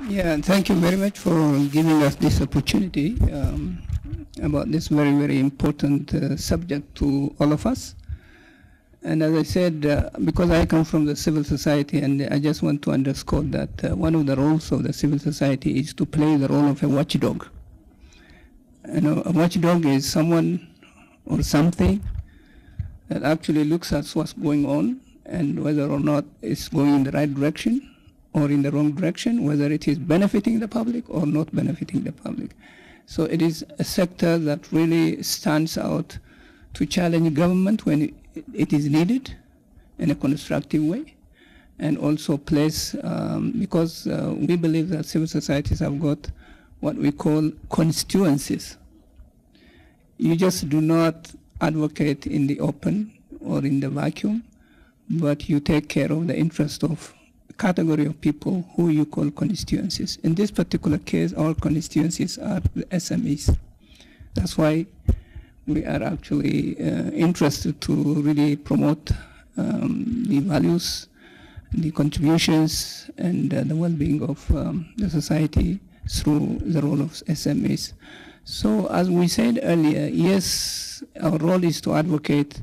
Yeah, thank you very much for giving us this opportunity about this very, very important subject to all of us. And as I said, because I come from the civil society, and I just want to underscore that one of the roles of the civil society is to play the role of a watchdog. You know, a watchdog is someone or something that actually looks at what's going on and whether or not it's going in the right direction or in the wrong direction, whether it is benefiting the public or not benefiting the public. So it is a sector that really stands out to challenge government when it is needed in a constructive way, and also place, because we believe that civil societies have got what we call constituencies. You just do not advocate in the open or in the vacuum, but you take care of the interest of a category of people who you call constituencies. In this particular case, our constituencies are the SMEs. That's why we are actually interested to really promote the values, the contributions, and the well-being of the society through the role of SMEs. So as we said earlier, yes, our role is to advocate,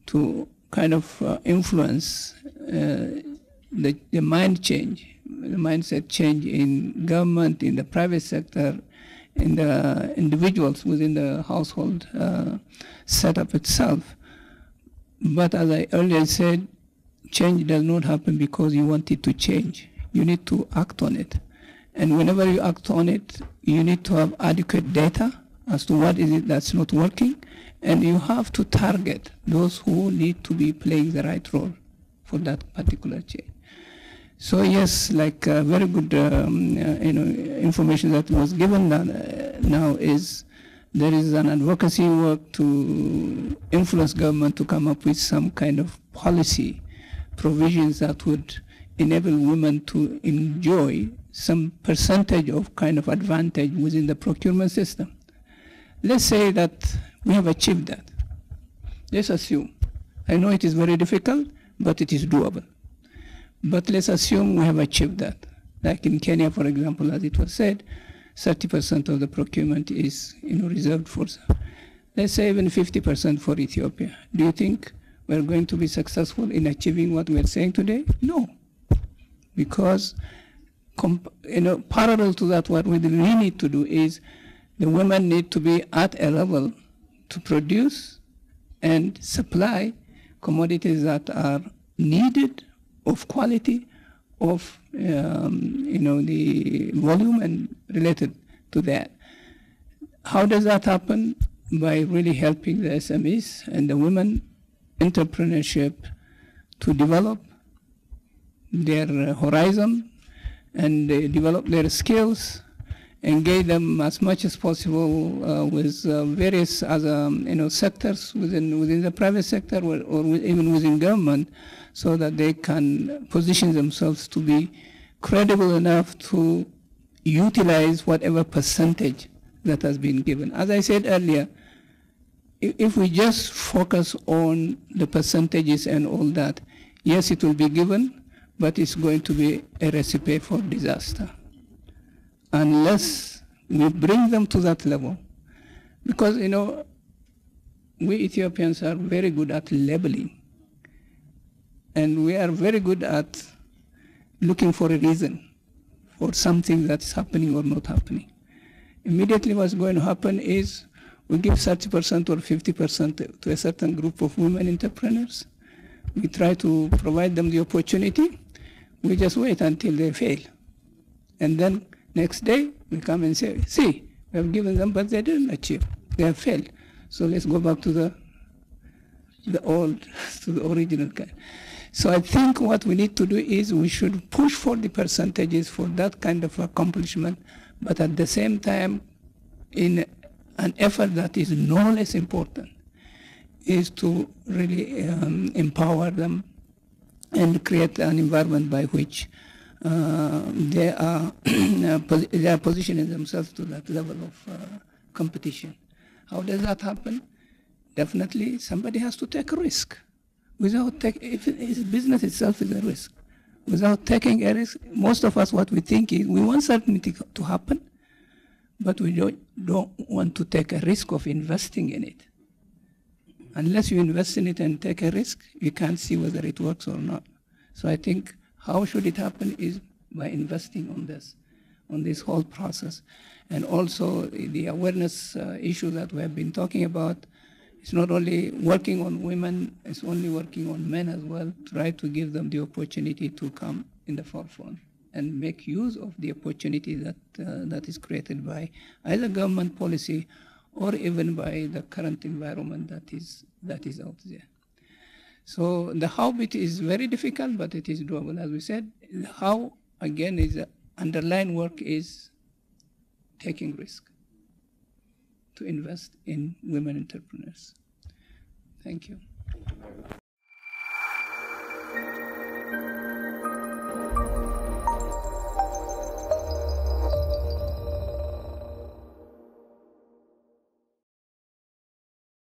to kind of influence the mind change, the mindset change in government, in the private sector, in the individuals within the household setup itself. But as I earlier said, change does not happen because you want it to change. You need to act on it. And whenever you act on it, you need to have adequate data as to what is it that's not working, and you have to target those who need to be playing the right role for that particular change. So yes, like very good information that was given now is there is an advocacy work to influence government to come up with some kind of policy provisions that would enable women to enjoy some percentage of kind of advantage within the procurement system. Let's say that we have achieved that. Let's assume. I know it is very difficult, but it is doable. But let's assume we have achieved that. Like in Kenya, for example, as it was said, 30% of the procurement is reserved for. Let's say even 50% for Ethiopia. Do you think we're going to be successful in achieving what we're saying today? No. Because parallel to that, what we really need to do is the women need to be at a level to produce and supply commodities that are needed, of quality, of the volume and related to that. How does that happen? By really helping the SMEs and the women entrepreneurship to develop their horizon and develop their skills, engage them as much as possible with various other sectors within the private sector or even within government, so that they can position themselves to be credible enough to utilize whatever percentage that has been given. As I said earlier, if we just focus on the percentages and all that, yes, it will be given, but it's going to be a recipe for disaster unless we bring them to that level. Because, we Ethiopians are very good at labeling, and we are very good at looking for a reason for something that's happening or not happening. Immediately what's going to happen is we give 30% or 50% to a certain group of women entrepreneurs. We try to provide them the opportunity. We just wait until they fail. And then next day, we come and say, see, we have given them, but they didn't achieve. They have failed. So let's go back to the original kind. So I think what we need to do is we should push for the percentages for that kind of accomplishment, but at the same time, in an effort that is no less important, is to really empower them and create an environment by which they are positioning themselves to that level of competition. How does that happen? Definitely somebody has to take a risk. If business itself is a risk. without taking a risk. Most of us, what we think is we want certainty to happen, but we don't want to take a risk of investing in it. Unless you invest in it and take a risk, you can't see whether it works or not. So I think how should it happen is by investing on this whole process. And also the awareness issue that we have been talking about. It's not only working on women, it's only working on men as well, try to give them the opportunity to come in the forefront and make use of the opportunity that is created by either government policy or even by the current environment that is out there. So the how bit is very difficult, but it is doable. As we said, how, again, is the underlying work is taking risk to invest in women entrepreneurs. Thank you.